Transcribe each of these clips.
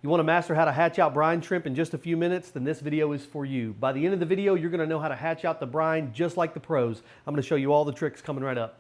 You want to master how to hatch out brine shrimp in just a few minutes? Then this video is for you. By the end of the video, you're going to know how to hatch out the brine just like the pros. I'm going to show you all the tricks coming right up.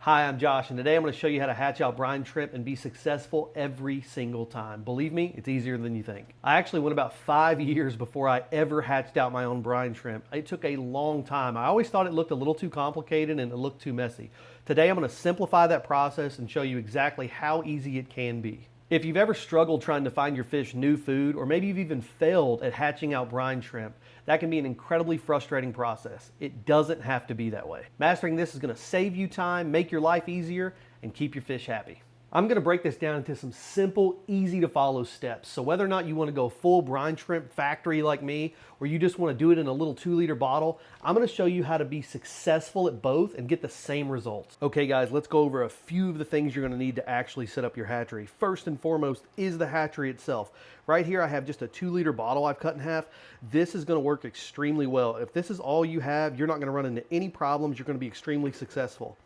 Hi, I'm Josh, and today I'm going to show you how to hatch out brine shrimp and be successful every single time. Believe me, it's easier than you think. I actually went about 5 years before I ever hatched out my own brine shrimp. It took a long time. I always thought it looked a little too complicated and it looked too messy. Today I'm going to simplify that process and show you exactly how easy it can be. If you've ever struggled trying to find your fish new food, or maybe you've even failed at hatching out brine shrimp, that can be an incredibly frustrating process. It doesn't have to be that way. Mastering this is going to save you time, make your life easier, and keep your fish happy. I'm going to break this down into some simple, easy to follow steps. So whether or not you want to go full brine shrimp factory like me, or you just want to do it in a little 2-liter bottle, I'm going to show you how to be successful at both and get the same results. Okay guys, let's go over a few of the things you're going to need to actually set up your hatchery. First and foremost is the hatchery itself. Right here I have just a 2-liter bottle I've cut in half. This is going to work extremely well. If this is all you have, you're not going to run into any problems. You're going to be extremely successful.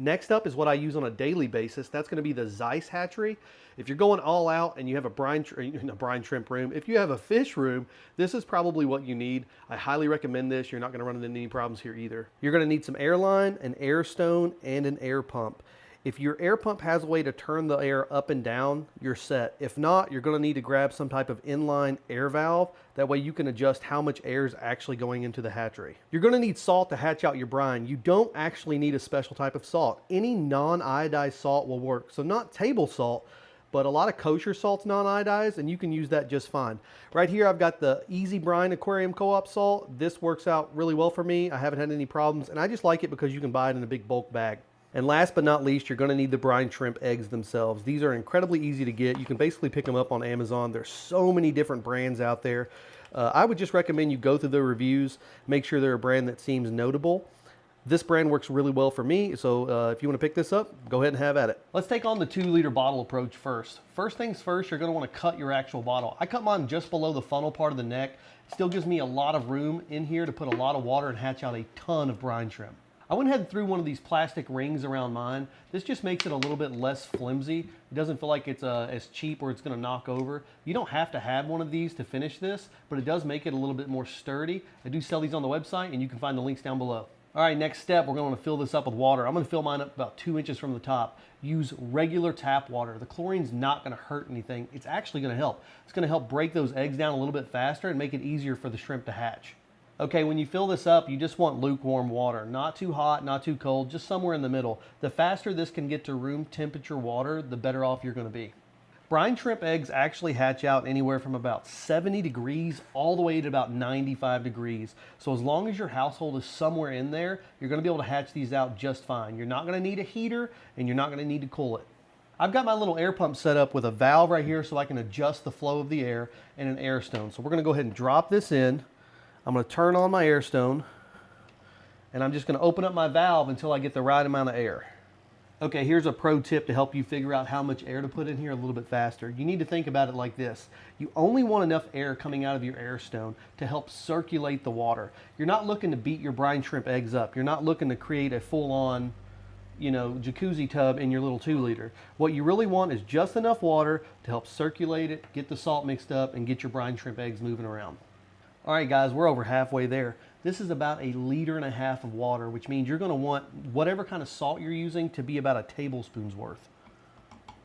Next up is what I use on a daily basis. That's going to be the Zeiss hatchery. If you're going all out and you have a brine shrimp room, if you have a fish room, this is probably what you need. I highly recommend this. You're not going to run into any problems here either. You're going to need some air line, an air stone, and an air pump. If your air pump has a way to turn the air up and down, you're set. If not, you're going to need to grab some type of inline air valve. That way you can adjust how much air is actually going into the hatchery. You're going to need salt to hatch out your brine. You don't actually need a special type of salt. Any non-iodized salt will work. So not table salt, but a lot of kosher salt's non-iodized, and you can use that just fine. Right here I've got the Easy Brine Aquarium Co-op salt. This works out really well for me. I haven't had any problems, and I just like it because you can buy it in a big bulk bag. And last but not least, you're going to need the brine shrimp eggs themselves. These are incredibly easy to get. You can basically pick them up on Amazon. There's so many different brands out there. I would just recommend you go through the reviews, make sure they're a brand that seems notable. This brand works really well for me, so if you want to pick this up, go ahead and have at it. Let's take on the 2-liter bottle approach first. First things first, you're going to want to cut your actual bottle. I cut mine just below the funnel part of the neck. It still gives me a lot of room in here to put a lot of water and hatch out a ton of brine shrimp. I went ahead and threw one of these plastic rings around mine. This just makes it a little bit less flimsy. It doesn't feel like it's as cheap or it's going to knock over. You don't have to have one of these to finish this, but it does make it a little bit more sturdy. I do sell these on the website, and you can find the links down below. All right, next step, we're going to fill this up with water. I'm going to fill mine up about 2 inches from the top. Use regular tap water. The chlorine's not going to hurt anything. It's actually going to help. It's going to help break those eggs down a little bit faster and make it easier for the shrimp to hatch. Okay, when you fill this up, you just want lukewarm water. Not too hot, not too cold, just somewhere in the middle. The faster this can get to room temperature water, the better off you're going to be. Brine shrimp eggs actually hatch out anywhere from about 70 degrees all the way to about 95 degrees. So as long as your household is somewhere in there, you're going to be able to hatch these out just fine. You're not going to need a heater, and you're not going to need to cool it. I've got my little air pump set up with a valve right here so I can adjust the flow of the air, and an air stone. So we're going to go ahead and drop this in. I'm going to turn on my air stone, and I'm just going to open up my valve until I get the right amount of air. Okay, here's a pro tip to help you figure out how much air to put in here a little bit faster. You need to think about it like this. You only want enough air coming out of your air stone to help circulate the water. You're not looking to beat your brine shrimp eggs up. You're not looking to create a full-on, jacuzzi tub in your little 2-liter. What you really want is just enough water to help circulate it, get the salt mixed up, and get your brine shrimp eggs moving around. All right, guys, we're over halfway there. This is about 1.5 liters of water, which means you're going to want whatever kind of salt you're using to be about a tablespoon's worth.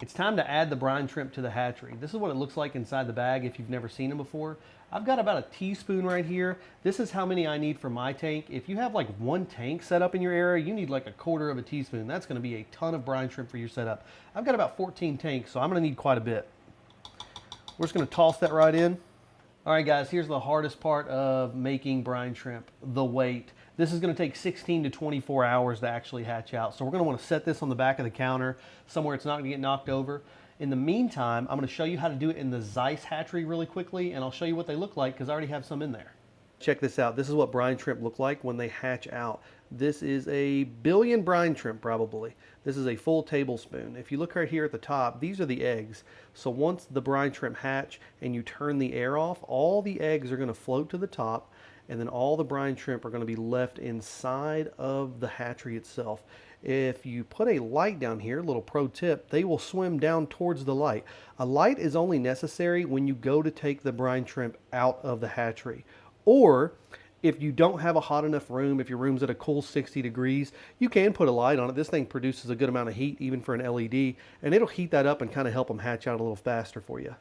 It's time to add the brine shrimp to the hatchery. This is what it looks like inside the bag if you've never seen them before. I've got about a teaspoon right here. This is how many I need for my tank. If you have like 1 tank set up in your area, you need like 1/4 of a teaspoon. That's going to be a ton of brine shrimp for your setup. I've got about 14 tanks, so I'm going to need quite a bit. We're just going to toss that right in. All right, guys, here's the hardest part of making brine shrimp, the wait. This is going to take 16 to 24 hours to actually hatch out. So we're going to want to set this on the back of the counter somewhere it's not going to get knocked over. In the meantime, I'm going to show you how to do it in the Zeiss hatchery really quickly, and I'll show you what they look like because I already have some in there. Check this out. This is what brine shrimp look like when they hatch out. This is a billion brine shrimp probably. This is a full tablespoon. If you look right here at the top, these are the eggs. So once the brine shrimp hatch and you turn the air off, all the eggs are going to float to the top, and then all the brine shrimp are going to be left inside of the hatchery itself. If you put a light down here, little pro tip, they will swim down towards the light. A light is only necessary when you go to take the brine shrimp out of the hatchery. Or if you don't have a hot enough room, if your room's at a cool 60 degrees, you can put a light on it. This thing produces a good amount of heat, even for an LED, and it'll heat that up and kind of help them hatch out a little faster for you.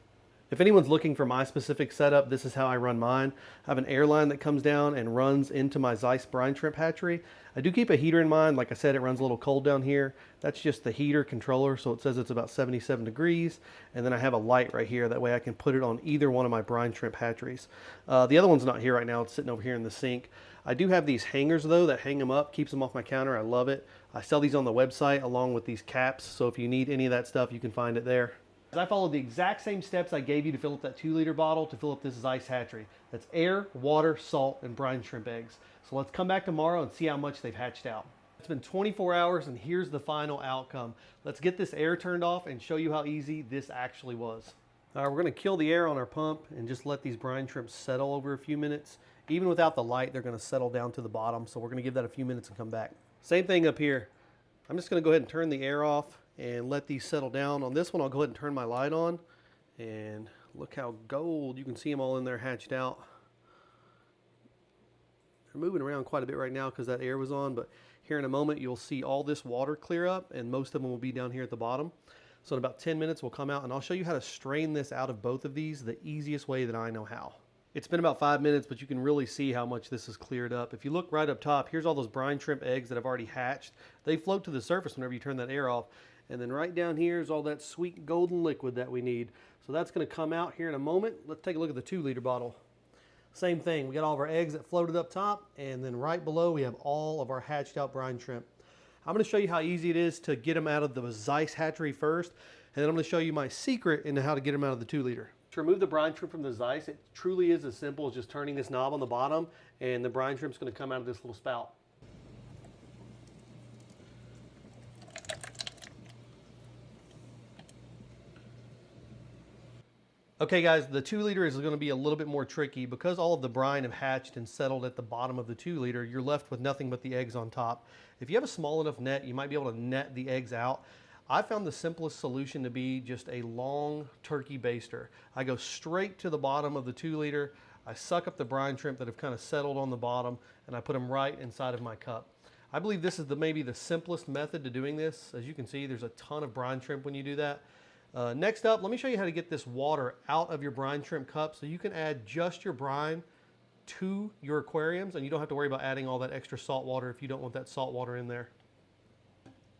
If anyone's looking for my specific setup, this is how I run mine. I have an air line that comes down and runs into my Zeiss brine shrimp hatchery. I do keep a heater in mind. Like I said, it runs a little cold down here. That's just the heater controller, so it says it's about 77 degrees. And then I have a light right here. That way I can put it on either one of my brine shrimp hatcheries. The other one's not here right now. It's sitting over here in the sink. I do have these hangers though that hang them up, keeps them off my counter. I love it. I sell these on the website along with these caps. So if you need any of that stuff, you can find it there. I followed the exact same steps I gave you to fill up that 2-liter bottle to fill up this Zeiss hatchery. That's air, water, salt, and brine shrimp eggs. So let's come back tomorrow and see how much they've hatched out. It's been 24 hours and here's the final outcome. Let's get this air turned off and show you how easy this actually was. All right, we're gonna kill the air on our pump and just let these brine shrimps settle over a few minutes. Even without the light, they're gonna settle down to the bottom. So we're gonna give that a few minutes and come back. Same thing up here. I'm just gonna go ahead and turn the air off and let these settle down. On this one, I'll go ahead and turn my light on, and look how gold. You can see them all in there hatched out. They're moving around quite a bit right now because that air was on, but here in a moment, you'll see all this water clear up, and most of them will be down here at the bottom. So in about 10 minutes, we'll come out, and I'll show you how to strain this out of both of these the easiest way that I know how. It's been about 5 minutes, but you can really see how much this is cleared up. If you look right up top, here's all those brine shrimp eggs that have already hatched. They float to the surface whenever you turn that air off. And then right down here is all that sweet golden liquid that we need. So that's gonna come out here in a moment. Let's take a look at the 2-liter bottle. Same thing, we got all of our eggs that floated up top, and then right below we have all of our hatched out brine shrimp. I'm gonna show you how easy it is to get them out of the Zeiss hatchery first, and then I'm gonna show you my secret into how to get them out of the 2-liter. To remove the brine shrimp from the Zeiss, it truly is as simple as just turning this knob on the bottom, and the brine shrimp's gonna come out of this little spout. Okay guys, the 2-liter is gonna be a little bit more tricky. Because all of the brine have hatched and settled at the bottom of the 2-liter, you're left with nothing but the eggs on top. If you have a small enough net, you might be able to net the eggs out. I found the simplest solution to be just a long turkey baster. I go straight to the bottom of the 2-liter, I suck up the brine shrimp that have kind of settled on the bottom, and I put them right inside of my cup. I believe this is maybe the simplest method to doing this. As you can see, there's a ton of brine shrimp when you do that. Next up, let me show you how to get this water out of your brine shrimp cup so you can add just your brine to your aquariums, and you don't have to worry about adding all that extra salt water if you don't want that salt water in there.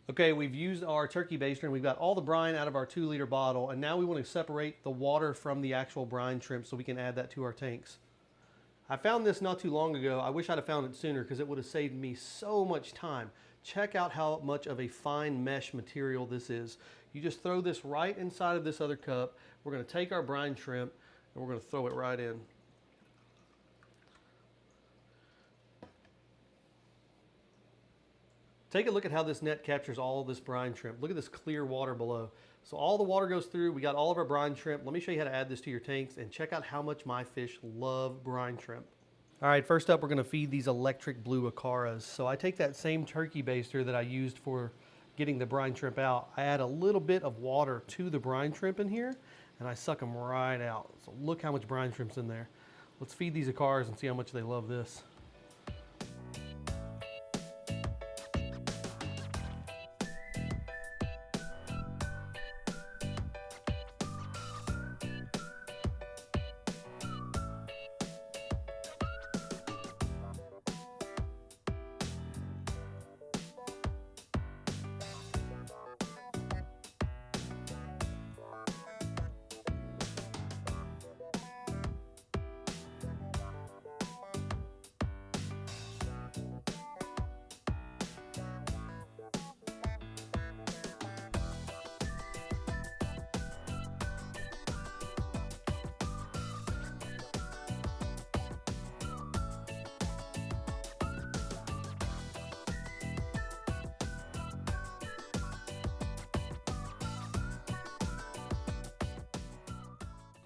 Okay, we've used our turkey baster and we've got all the brine out of our 2-liter bottle, and now we want to separate the water from the actual brine shrimp so we can add that to our tanks. I found this not too long ago. I wish I'd have found it sooner because it would have saved me so much time. Check out how much of a fine mesh material this is. You just throw this right inside of this other cup. We're going to take our brine shrimp and we're going to throw it right in. Take a look at how this net captures all of this brine shrimp. Look at this clear water below. So all the water goes through. We got all of our brine shrimp. Let me show you how to add this to your tanks and check out how much my fish love brine shrimp. All right, first up, we're gonna feed these electric blue aquaras. So I take that same turkey baster that I used for getting the brine shrimp out. I add a little bit of water to the brine shrimp in here, and I suck them right out. So look how much brine shrimp's in there. Let's feed these aquaras and see how much they love this.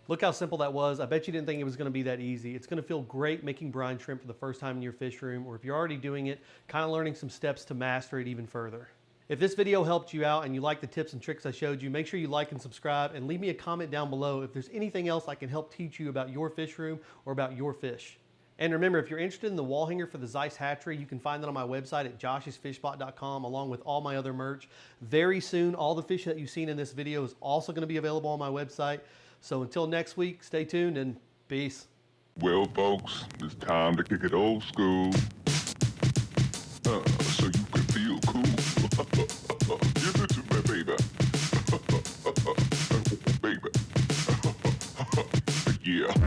Look how simple that was. I bet you didn't think it was gonna be that easy. It's gonna feel great making brine shrimp for the first time in your fish room, or if you're already doing it, kind of learning some steps to master it even further. If this video helped you out and you like the tips and tricks I showed you, make sure you like and subscribe and leave me a comment down below if there's anything else I can help teach you about your fish room or about your fish. And remember, if you're interested in the wall hanger for the Zeiss Hatchery, you can find that on my website at joshsfishspot.com along with all my other merch. Very soon, all the fish that you've seen in this video is also going to be available on my website. So until next week, stay tuned and peace. Well, folks, it's time to kick it old school.